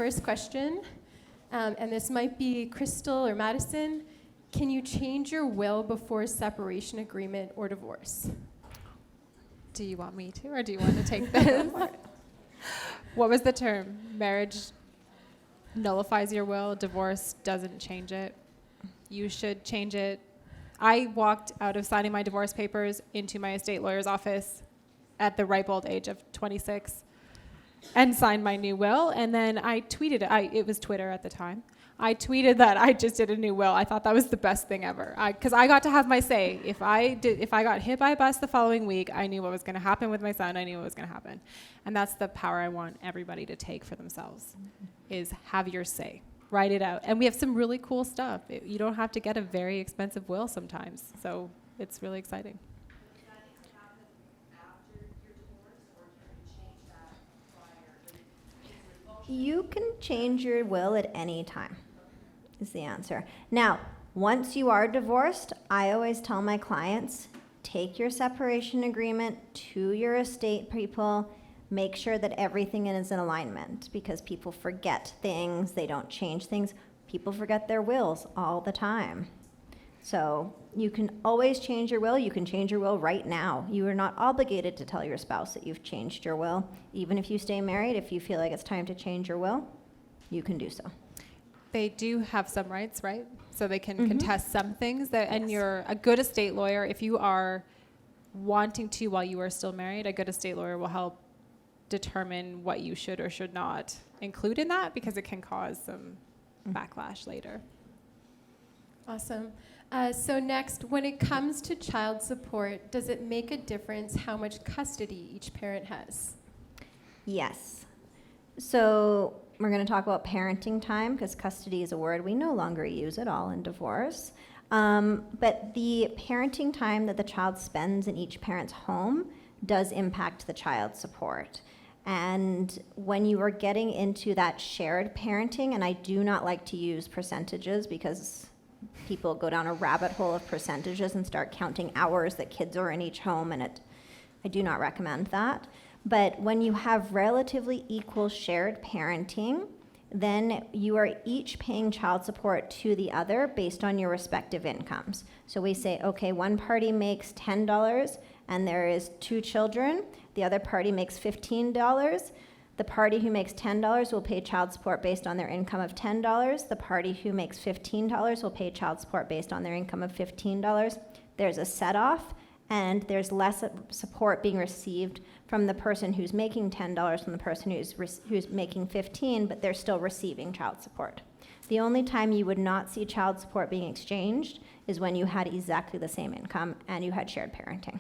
first question, and this might be Crystal or Madison. Can you change your will before separation agreement or divorce? Do you want me to, or do you want to take this? What was the term? Marriage nullifies your will, divorce doesn't change it. You should change it. I walked out of signing my divorce papers into my estate lawyer's office at the ripe old age of 26 and signed my new will, and then I tweeted it. It was Twitter at the time. I tweeted that I just did a new will. I thought that was the best thing ever, because I got to have my say. If I got hit by a bus the following week, I knew what was going to happen with my son. I knew what was going to happen, and that's the power I want everybody to take for themselves, is have your say, write it out. And we have some really cool stuff. You don't have to get a very expensive will sometimes, so it's really exciting. You can change your will at any time, is the answer. Now, once you are divorced, I always tell my clients, take your separation agreement to your estate people, make sure that everything is in alignment, because people forget things, they don't change things. People forget their wills all the time. So you can always change your will. You can change your will right now. You are not obligated to tell your spouse that you've changed your will. Even if you stay married, if you feel like it's time to change your will, you can do so. They do have some rights, right? So they can contest some things. And you're a good estate lawyer. If you are wanting to while you are still married, a good estate lawyer will help determine what you should or should not include in that, because it can cause some backlash later. Awesome. So next, when it comes to child support, does it make a difference how much custody each parent has? Yes. So we're going to talk about parenting time, because custody is a word we no longer use at all in divorce. But the parenting time that the child spends in each parent's home does impact the child support. And when you are getting into that shared parenting, and I do not like to use percentages because people go down a rabbit hole of percentages and start counting hours that kids are in each home, and I do not recommend that. But when you have relatively equal shared parenting, then you are each paying child support to the other based on your respective incomes. So we say, okay, one party makes $10 and there is 2 children. The other party makes $15. The party who makes $10 will pay child support based on their income of $10. The party who makes $15 will pay child support based on their income of $15. There's a set-off, and there's less support being received from the person who's making $10 from the person who's making $15, but they're still receiving child support. The only time you would not see child support being exchanged is when you had exactly the same income and you had shared parenting.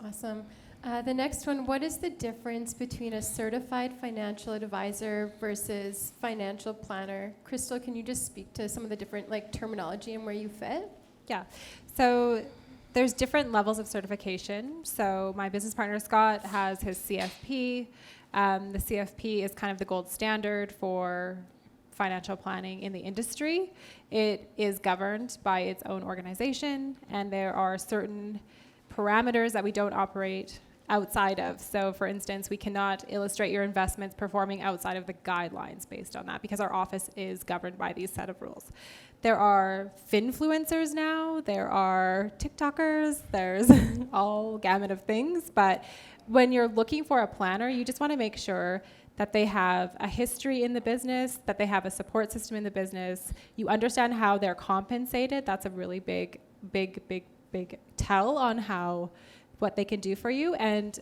Awesome. The next one, what is the difference between a certified financial advisor versus financial planner? Crystal, can you just speak to some of the different terminology and where you fit? Yeah. So there's different levels of certification. So my business partner, Scott, has his CFP. The CFP is kind of the gold standard for financial planning in the industry. It is governed by its own organization, and there are certain parameters that we don't operate outside of. So for instance, we cannot illustrate your investments performing outside of the guidelines based on that, because our office is governed by these set of rules. There are finfluencers now, there are TikTokers, there's all gamut of things, but when you're looking for a planner, you just want to make sure that they have a history in the business, that they have a support system in the business, you understand how they're compensated. That's a really big tell on what they can do for you, and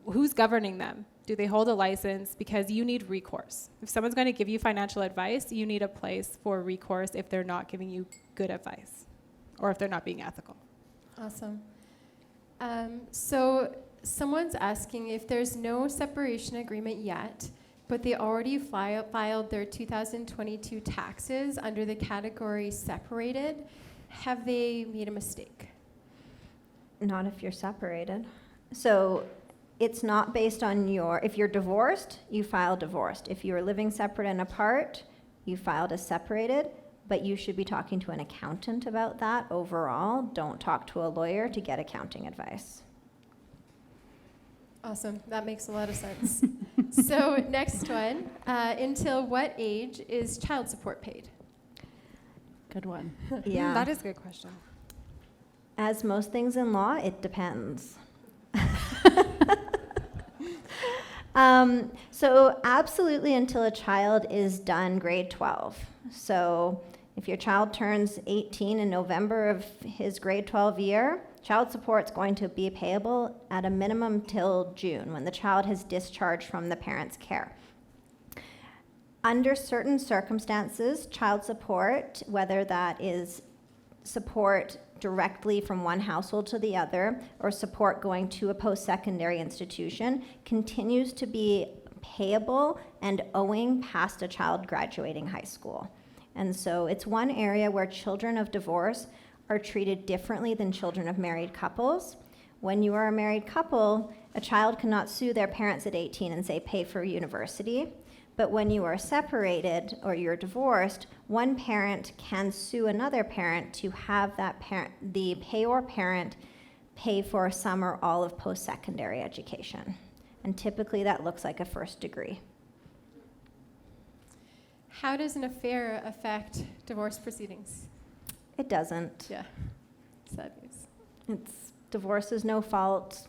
who's governing them. Do they hold a license? Because you need recourse. If someone's going to give you financial advice, you need a place for recourse if they're not giving you good advice or if they're not being ethical. Awesome. So someone's asking if there's no separation agreement yet, but they already filed their 2022 taxes under the category separated, have they made a mistake? Not if you're separated. So it's not based on if you're divorced, you file divorced. If you're living separate and apart, you filed as separated, but you should be talking to an accountant about that overall. Don't talk to a lawyer to get accounting advice. Awesome. That makes a lot of sense. So next one, until what age is child support paid? Good one. Yeah. That is a good question. As most things in law, it depends. So absolutely until a child is done grade 12. So if your child turns 18 in November of his grade 12 year, child support is going to be payable at a minimum till June, when the child has discharged from the parent's care. Under certain circumstances, child support, whether that is support directly from one household to the other or support going to a post-secondary institution, continues to be payable and owing past a child graduating high school. And so it's one area where children of divorce are treated differently than children of married couples. When you are a married couple, a child cannot sue their parents at 18 and say, pay for university. But when you are separated or you're divorced, one parent can sue another parent to have that parent, the payor parent, pay for some or all of post-secondary education. And typically that looks like a first degree. How does an affair affect divorce proceedings? It doesn't. Yeah, sad news. Divorce is no fault.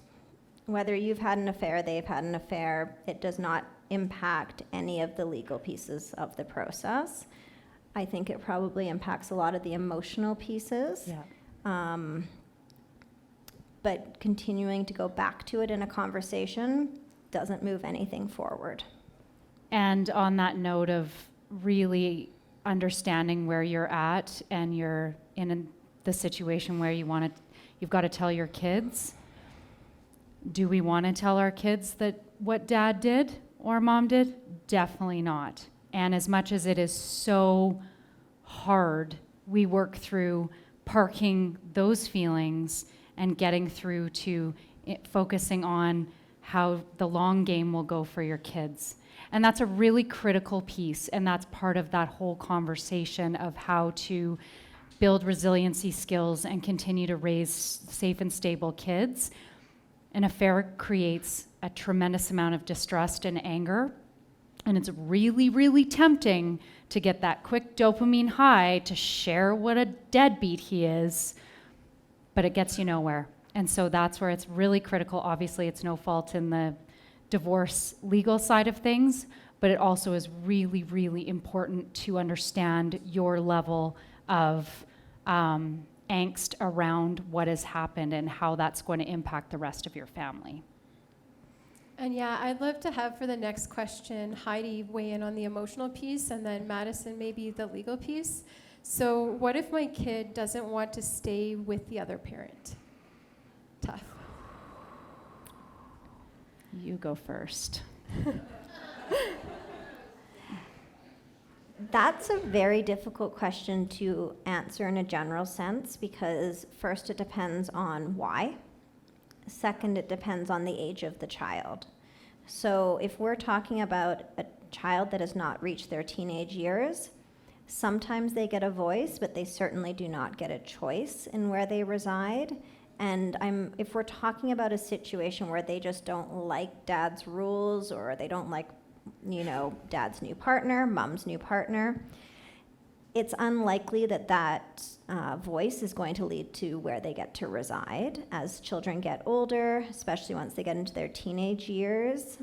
Whether you've had an affair, they've had an affair, it does not impact any of the legal pieces of the process. I think it probably impacts a lot of the emotional pieces. Yeah. But continuing to go back to it in a conversation doesn't move anything forward. And on that note of really understanding where you're at and you're in the situation where you've got to tell your kids. Do we want to tell our kids that what dad did or mom did? Definitely not. And as much as it is so hard, we work through parking those feelings and getting through to focusing on how the long game will go for your kids. And that's a really critical piece, and that's part of that whole conversation of how to build resiliency skills and continue to raise safe and stable kids. An affair creates a tremendous amount of distrust and anger, and it's really, really tempting to get that quick dopamine high to share what a deadbeat he is, but it gets you nowhere. And so that's where it's really critical. Obviously, it's no fault in the divorce legal side of things, but it also is really, really important to understand your level of angst around what has happened and how that's going to impact the rest of your family. And yeah, I'd love to have for the next question, Heidi weigh in on the emotional piece and then Madison maybe the legal piece. So what if my kid doesn't want to stay with the other parent? Tough. You go first. That's a very difficult question to answer in a general sense because first it depends on why. Second, it depends on the age of the child. So if we're talking about a child that has not reached their teenage years, sometimes they get a voice, but they certainly do not get a choice in where they reside. And if we're talking about a situation where they just don't like dad's rules or they don't like, dad's new partner, mom's new partner, it's unlikely that that voice is going to lead to where they get to reside. As children get older, especially once they get into their teenage years,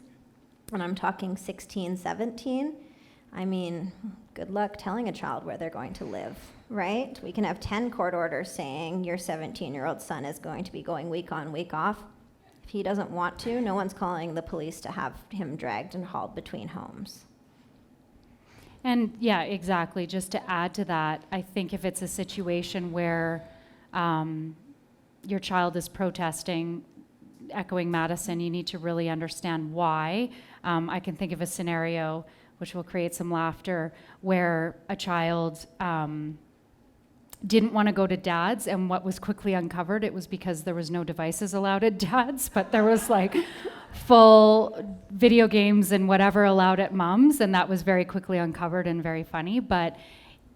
and I'm talking 16, 17, good luck telling a child where they're going to live, right? We can have 10 court orders saying your 17-year-old son is going to be going week on, week off. If he doesn't want to, no one's calling the police to have him dragged and hauled between homes. And yeah, exactly. Just to add to that, I think if it's a situation where your child is protesting, echoing Madison, you need to really understand why. I can think of a scenario which will create some laughter, where a child didn't want to go to dad's, and what was quickly uncovered, it was because there was no devices allowed at dad's, but there was like full video games and whatever allowed at mom's, and that was very quickly uncovered and very funny. But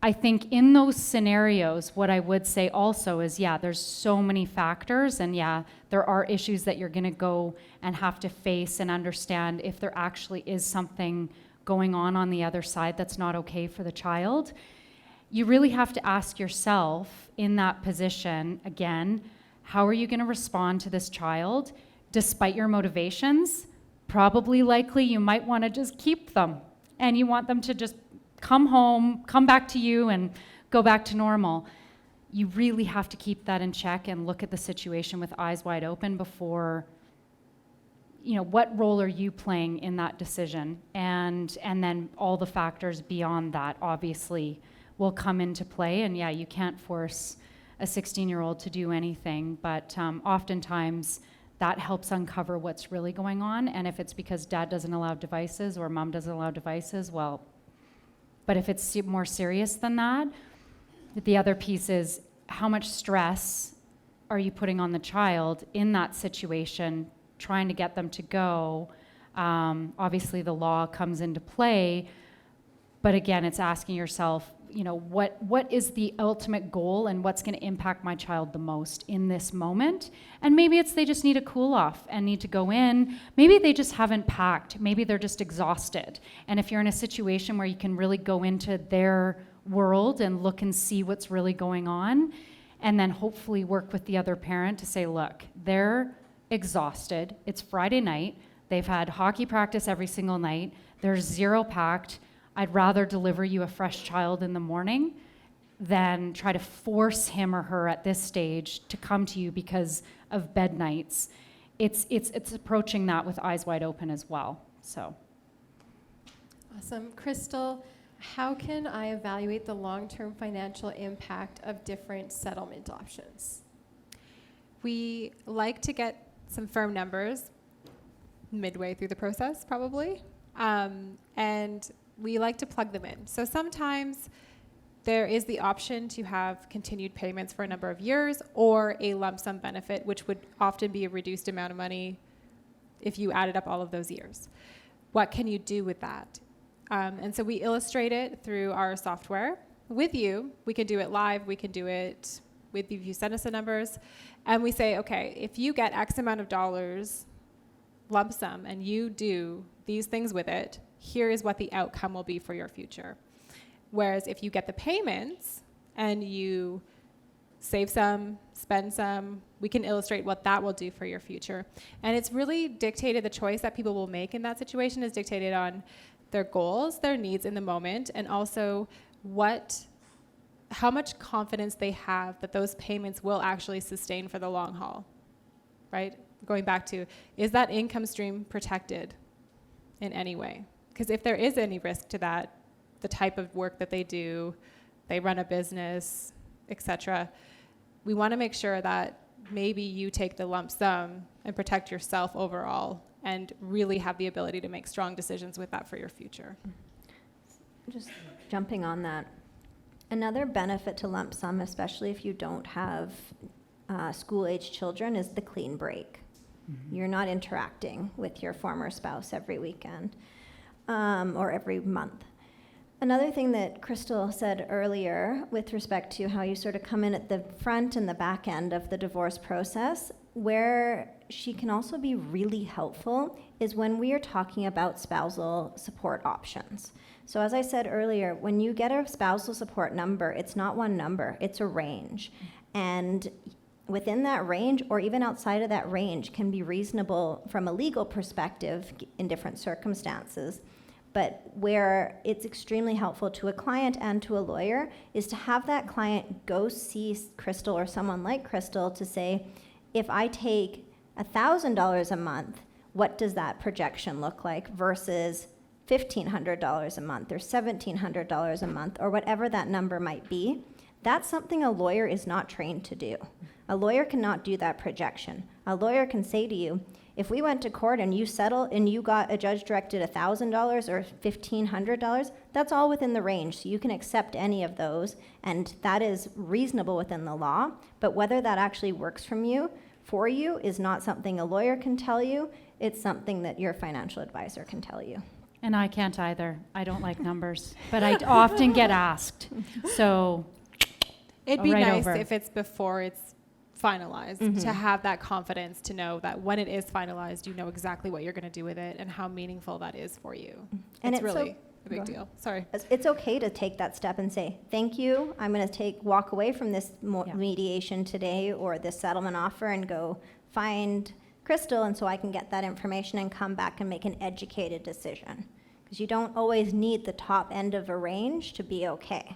I think in those scenarios, what I would say also is, yeah, there's so many factors, and yeah, there are issues that you're gonna go and have to face and understand if there actually is something going on the other side that's not okay for the child. You really have to ask yourself in that position, again, how are you gonna respond to this child? Despite your motivations, probably likely you might wanna just keep them, and you want them to just come home, come back to you, and go back to normal. You really have to keep that in check and look at the situation with eyes wide open before, what role are you playing in that decision? And then all the factors beyond that obviously will come into play. And yeah, you can't force a 16-year-old to do anything, but oftentimes that helps uncover what's really going on. And if it's because dad doesn't allow devices or mom doesn't allow devices, well, but if it's more serious than that, the other piece is how much stress are you putting on the child in that situation, trying to get them to go. Obviously, the law comes into play, but again, it's asking yourself, what is the ultimate goal and what's going to impact my child the most in this moment? And maybe it's they just need a cool off and need to go in. Maybe they just haven't packed. Maybe they're just exhausted. And if you're in a situation where you can really go into their world and look and see what's really going on, and then hopefully work with the other parent to say, look, they're exhausted. It's Friday night. They've had hockey practice every single night. There's zero packed. I'd rather deliver you a fresh child in the morning than try to force him or her at this stage to come to you because of bed nights. It's approaching that with eyes wide open as well. So. Awesome. Crystal, how can I evaluate the long-term financial impact of different settlement options? We like to get some firm numbers midway through the process, probably. And we like to plug them in. So sometimes there is the option to have continued payments for a number of years or a lump sum benefit, which would often be a reduced amount of money if you added up all of those years. What can you do with that? And so we illustrate it through our software. With you, we can do it live, we can do it with you if you send us the numbers. And we say, okay, if you get X amount of dollars lump sum and you do these things with it, here is what the outcome will be for your future. Whereas if you get the payments and you save some, spend some, we can illustrate what that will do for your future. And it's really dictated, the choice that people will make in that situation is dictated on their goals, their needs in the moment, and also how much confidence they have that those payments will actually sustain for the long haul, right? Going back to, is that income stream protected in any way? Because if there is any risk to that, the type of work that they do, they run a business, etc., we want to make sure that maybe you take the lump sum and protect yourself overall and really have the ability to make strong decisions with that for your future. Just jumping on that. Another benefit to lump sum, especially if you don't have school-age children, is the clean break. Mm-hmm. You're not interacting with your former spouse every weekend. Or every month. Another thing that Crystal said earlier with respect to how you sort of come in at the front and the back end of the divorce process, where she can also be really helpful is when we are talking about spousal support options. So as I said earlier, when you get a spousal support number, it's not one number, it's a range. And within that range, or even outside of that range, can be reasonable from a legal perspective in different circumstances. But where it's extremely helpful to a client and to a lawyer is to have that client go see Crystal or someone like Crystal to say, if I take $1,000 a month, what does that projection look like versus $1,500 a month or $1,700 a month or whatever that number might be? That's something a lawyer is not trained to do. A lawyer cannot do that projection. A lawyer can say to you, if we went to court and you settled and you got a judge directed $1,000 or $1,500, that's all within the range. So you can accept any of those, and that is reasonable within the law. But whether that actually works for you is not something a lawyer can tell you. It's something that your financial advisor can tell you. And I can't either. I don't like numbers, but I often get asked. So It'd be right nice over. if it's before it's finalized, to have that confidence to know that when it is finalized, you know exactly what you're going to do with it and how meaningful that is for you. And it's it's really a go big ahead. deal. Sorry. It's okay to take that step and say, thank you, I'm going to walk away from this Yeah. mediation today or this settlement offer and go find Crystal, and so I can get that information and come back and make an educated decision. Because you don't always need the top end of a range to be okay.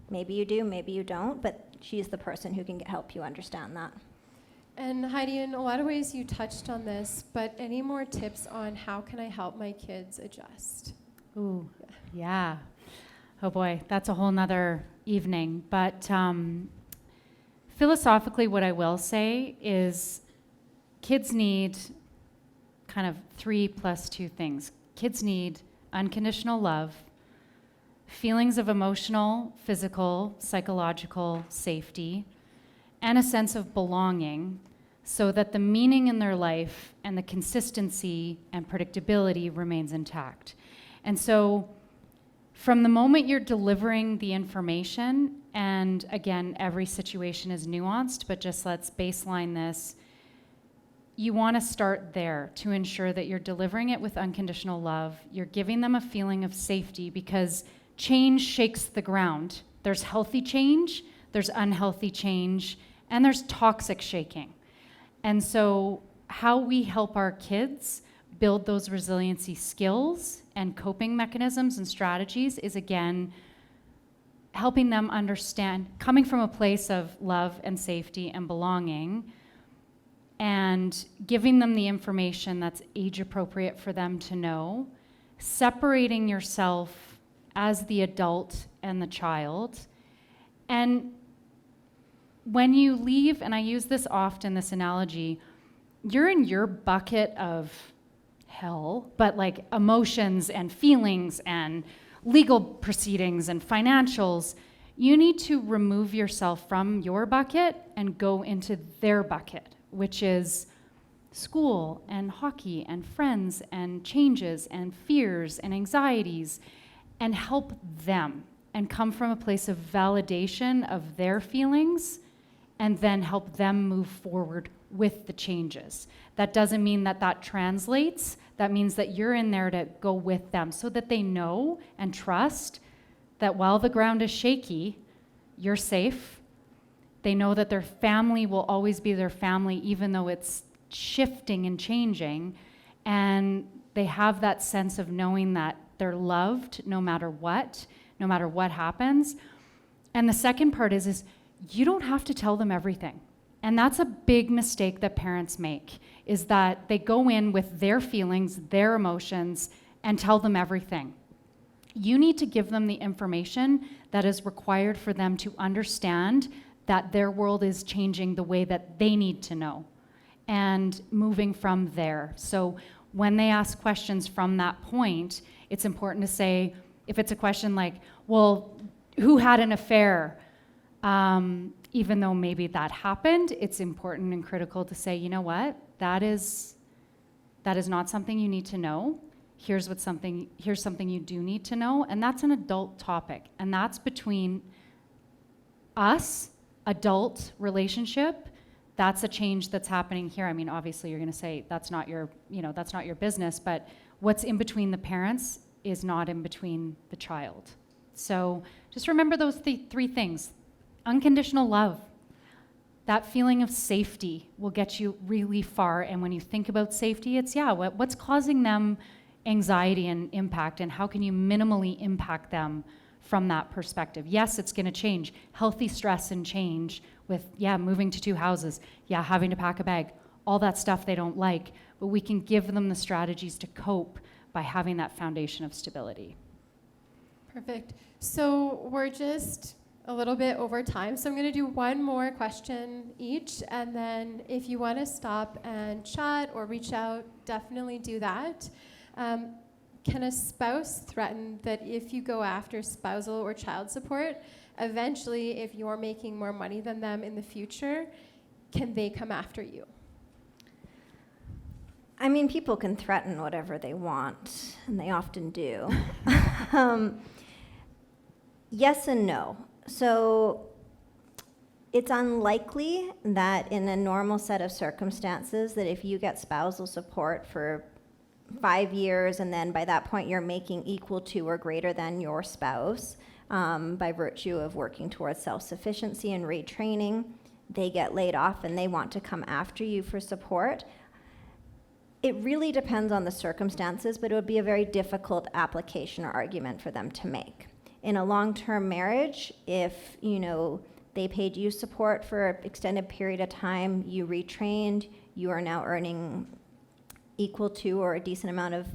Maybe you do, maybe you don't, but she's the person who can help you understand that. And Heidi, in a lot of ways you touched on this, but any more tips on how can I help my kids adjust? Ooh, yeah. Oh boy, that's a whole nother evening. But philosophically, what I will say is kids need kind of 3 + 2 things. Kids need unconditional love, feelings of emotional, physical, psychological safety, and a sense of belonging so that the meaning in their life and the consistency and predictability remains intact. And so from the moment you're delivering the information, and again, every situation is nuanced, but just let's baseline this, you want to start there to ensure that you're delivering it with unconditional love. You're giving them a feeling of safety because change shakes the ground. There's healthy change, there's unhealthy change, and there's toxic shaking. And so how we help our kids build those resiliency skills and coping mechanisms and strategies is, again, helping them understand, coming from a place of love and safety and belonging, and giving them the information that's age appropriate for them to know, separating yourself as the adult and the child. And when you leave, and I use this often, this analogy, you're in your bucket of hell, but like emotions and feelings and legal proceedings and financials. You need to remove yourself from your bucket and go into their bucket, which is school and hockey and friends and changes and fears and anxieties, and help them and come from a place of validation of their feelings and then help them move forward with the changes. That doesn't mean that that translates. That means that you're in there to go with them so that they know and trust that while the ground is shaky, you're safe. They know that their family will always be their family, even though it's shifting and changing. And they have that sense of knowing that they're loved no matter what happens. And the second part is you don't have to tell them everything. And that's a big mistake that parents make, is that they go in with their feelings, their emotions, and tell them everything. You need to give them the information that is required for them to understand that their world is changing the way that they need to know, and moving from there. So when they ask questions from that point, it's important to say, if it's a question like, well, who had an affair? Even though maybe that happened, it's important and critical to say, you know what, that is not something you need to know. Here's something you do need to know, and that's an adult topic, and that's between us, adult relationship. That's a change that's happening here. I mean, obviously, you're going to say that's not your business, but what's in between the parents is not in between the child. So just remember those three things. Unconditional love. That feeling of safety will get you really far. And when you think about safety, it's, what's causing them anxiety and impact, and how can you minimally impact them from that perspective? Yes, it's going to change. Healthy stress and change with, moving to 2 houses, having to pack a bag, all that stuff they don't like, but we can give them the strategies to cope by having that foundation of stability. Perfect. So we're just a little bit over time, so I'm going to do one more question each, and then if you want to stop and chat or reach out, definitely do that. Can a spouse threaten that if you go after spousal or child support, eventually, if you're making more money than them in the future, can they come after you? I mean, people can threaten whatever they want, and they often do. Yes and no. So it's unlikely that in a normal set of circumstances that if you get spousal support for 5 years and then by that point you're making equal to or greater than your spouse by virtue of working towards self-sufficiency and retraining, they get laid off and they want to come after you for support. It really depends on the circumstances, but it would be a very difficult application or argument for them to make. In a long-term marriage, if they paid you support for an extended period of time, you retrained, you are now earning equal to or a decent amount of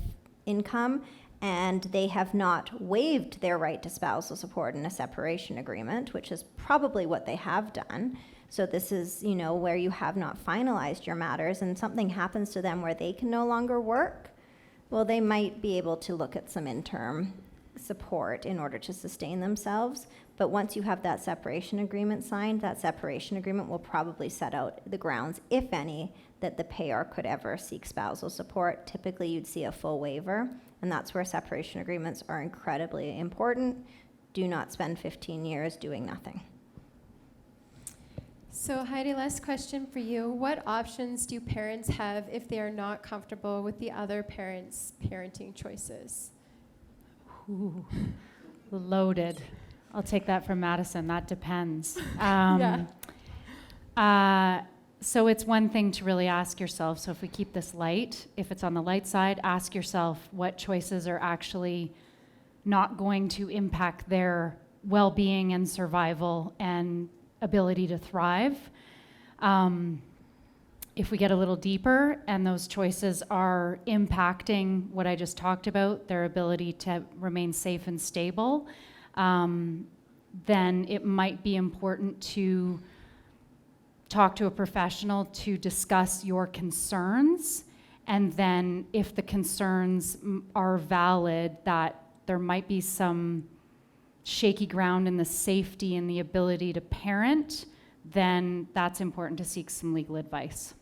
income, and they have not waived their right to spousal support in a separation agreement, which is probably what they have done. So this is, where you have not finalized your matters and something happens to them where they can no longer work, well, they might be able to look at some interim support in order to sustain themselves. But once you have that separation agreement signed, that separation agreement will probably set out the grounds, if any, that the payer could ever seek spousal support. Typically, you'd see a full waiver, and that's where separation agreements are incredibly important. Do not spend 15 years doing nothing. So Heidi, last question for you. What options do parents have if they are not comfortable with the other parent's parenting choices? Ooh, loaded. I'll take that from Madison. That depends. So it's one thing to really ask yourself, so if we keep this light, if it's on the light side, ask yourself what choices are actually not going to impact their well-being and survival and ability to thrive. If we get a little deeper and those choices are impacting what I just talked about, their ability to remain safe and stable, then it might be important to talk to a professional to discuss your concerns. And then if the concerns are valid, that there might be some shaky ground in the safety and the ability to parent, then that's important to seek some legal advice.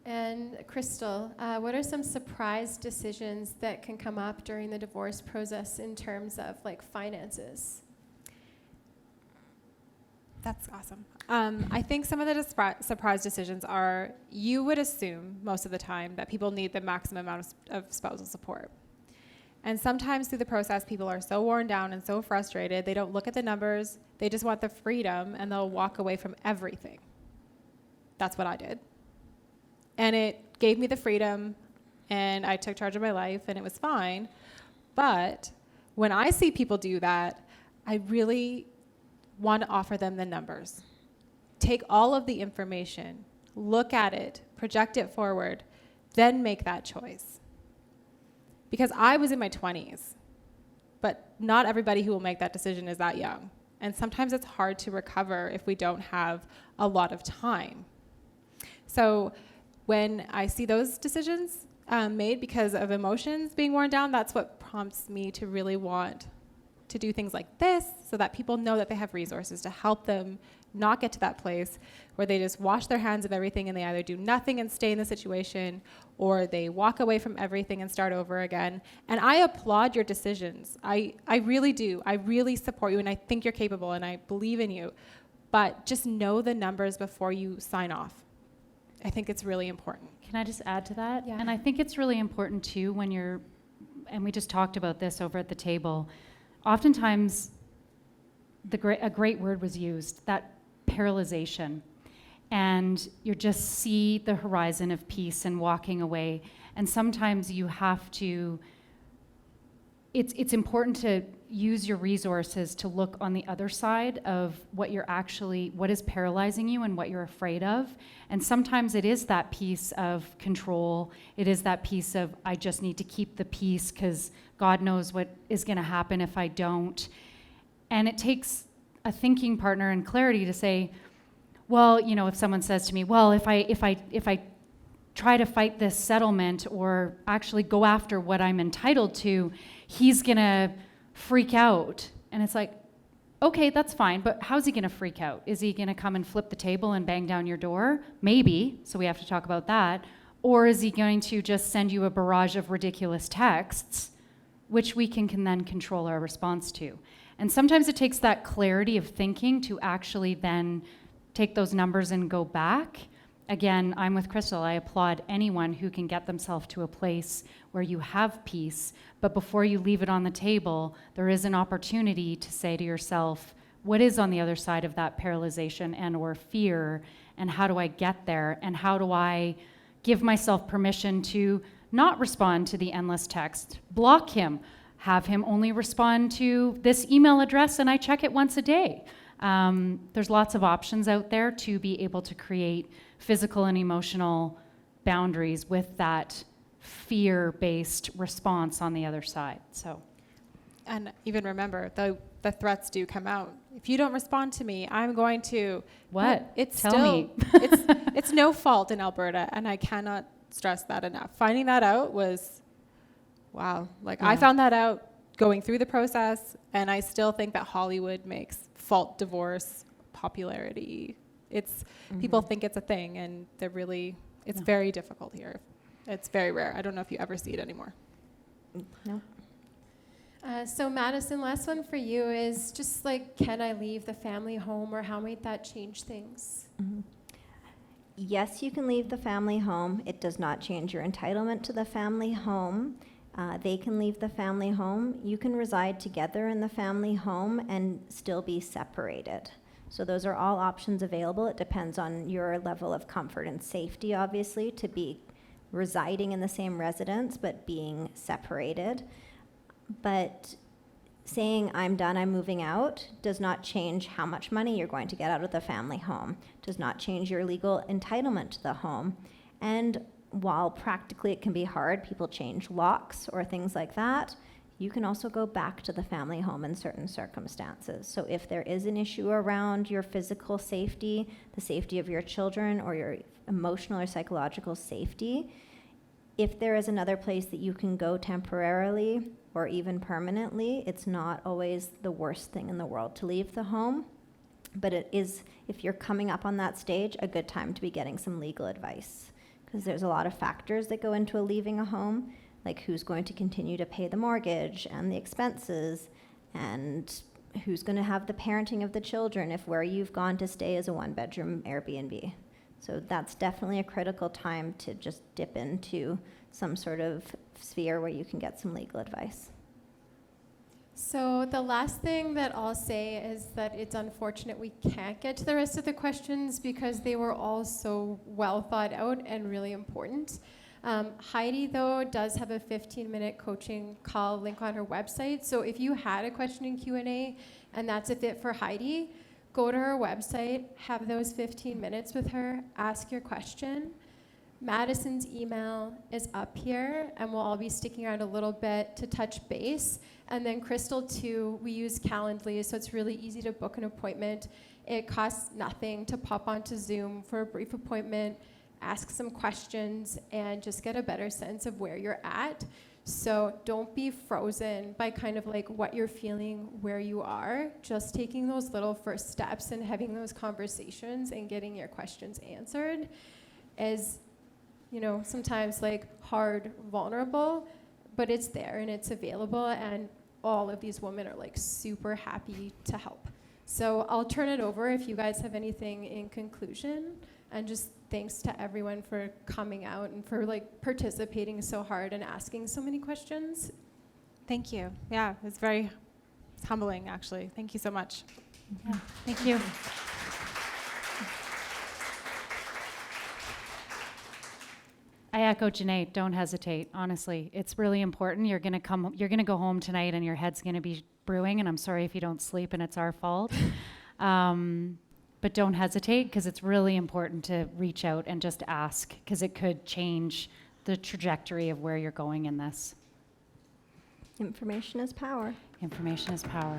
And Crystal, what are some surprise decisions that can come up during the divorce process in terms of finances? That's awesome. I think some of the surprise decisions are, you would assume most of the time that people need the maximum amount of spousal support. And sometimes through the process, people are so worn down and so frustrated, they don't look at the numbers, they just want the freedom, and they'll walk away from everything. That's what I did. And it gave me the freedom, and I took charge of my life, and it was fine. But when I see people do that, I really want to offer them the numbers. Take all of the information, look at it, project it forward, then make that choice. Because I was in my 20s, but not everybody who will make that decision is that young. And sometimes it's hard to recover if we don't have a lot of time. So when I see those decisions made because of emotions being worn down, that's what prompts me to really want to do things like this so that people know that they have resources to help them not get to that place where they just wash their hands of everything and they either do nothing and stay in the situation, or they walk away from everything and start over again. And I applaud your decisions. I really do. I really support you, and I think you're capable, and I believe in you. But just know the numbers before you sign off. I think it's really important. Can I just add to that? Yeah. And I think it's really important too when you're, and we just talked about this over at the table, oftentimes a great word was used, that paralyzation. And you just see the horizon of peace and walking away. And sometimes you have to, it's important to use your resources to look on the other side of what is paralyzing you and what you're afraid of. And sometimes it is that piece of control. It is that piece of, I just need to keep the peace because God knows what is going to happen if I don't. And it takes a thinking partner and clarity to say, well, if someone says to me, well, if I try to fight this settlement or actually go after what I'm entitled to, he's going to freak out. And it's like, Okay, that's fine, but how's he going to freak out? Is he going to come and flip the table and bang down your door? Maybe, so we have to talk about that. Or is he going to just send you a barrage of ridiculous texts, which we can then control our response to? And sometimes it takes that clarity of thinking to actually then take those numbers and go back. Again, I'm with Crystal. I applaud anyone who can get themselves to a place where you have peace, but before you leave it on the table, there is an opportunity to say to yourself, what is on the other side of that paralyzation and or fear, and how do I get there, and how do I give myself permission to not respond to the endless text, block him, have him only respond to this email address and I check it once a day. There's lots of options out there to be able to create physical and emotional boundaries with that fear-based response on the other side. So, And even remember, the threats do come out. If you don't respond to me, I'm going to. What? It's Tell still, me. it's no fault in Alberta, and I cannot stress that enough. Finding that out was, wow. Like, I Yeah. found that out going through the process, and I still think that Hollywood makes fault divorce popularity. It's people think it's a thing, and they're really, it's No. very difficult here. It's very rare. I don't know if you ever see it anymore. No. So Madison, last one for you is just like, can I leave the family home, or how might that change things? Yes, you can leave the family home. It does not change your entitlement to the family home. They can leave the family home. You can reside together in the family home and still be separated. So those are all options available. It depends on your level of comfort and safety, obviously, to be residing in the same residence but being separated. But saying I'm done, I'm moving out, does not change how much money you're going to get out of the family home, does not change your legal entitlement to the home. And while practically it can be hard, people change locks or things like that, you can also go back to the family home in certain circumstances. So if there is an issue around your physical safety, the safety of your children, or your emotional or psychological safety, if there is another place that you can go temporarily or even permanently, it's not always the worst thing in the world to leave the home. But it is, if you're coming up on that stage, a good time to be getting some legal advice. Because there's a lot of factors that go into leaving a home, like who's going to continue to pay the mortgage and the expenses, and who's going to have the parenting of the children if where you've gone to stay is a one-bedroom Airbnb. So that's definitely a critical time to just dip into some sort of sphere where you can get some legal advice. So the last thing that I'll say is that it's unfortunate we can't get to the rest of the questions because they were all so well thought out and really important. Heidi, though, does have a 15-minute coaching call link on her website. So if you had a question in Q&A and that's a fit for Heidi, go to her website, have those 15 minutes with her, ask your question. Madison's email is up here, and we'll all be sticking around a little bit to touch base. And then Crystal, too, we use Calendly, so it's really easy to book an appointment. It costs nothing to pop onto Zoom for a brief appointment, ask some questions, and just get a better sense of where you're at. So don't be frozen by kind of like what you're feeling, where you are. Just taking those little first steps and having those conversations and getting your questions answered is, you know, sometimes like hard, vulnerable, but it's there and it's available, and all of these women are like super happy to help. So I'll turn it over if you guys have anything in conclusion, and just thanks to everyone for coming out and for like participating so hard and asking so many questions. Thank you. Yeah, it's humbling, actually. Thank you so much. Yeah, thank you. I echo Janae, don't hesitate. Honestly, it's really important. You're gonna go home tonight and your head's gonna be brewing, and I'm sorry if you don't sleep and it's our fault. But don't hesitate, because it's really important to reach out and just ask, because it could change the trajectory of where you're going in this. Information is power. Information is power.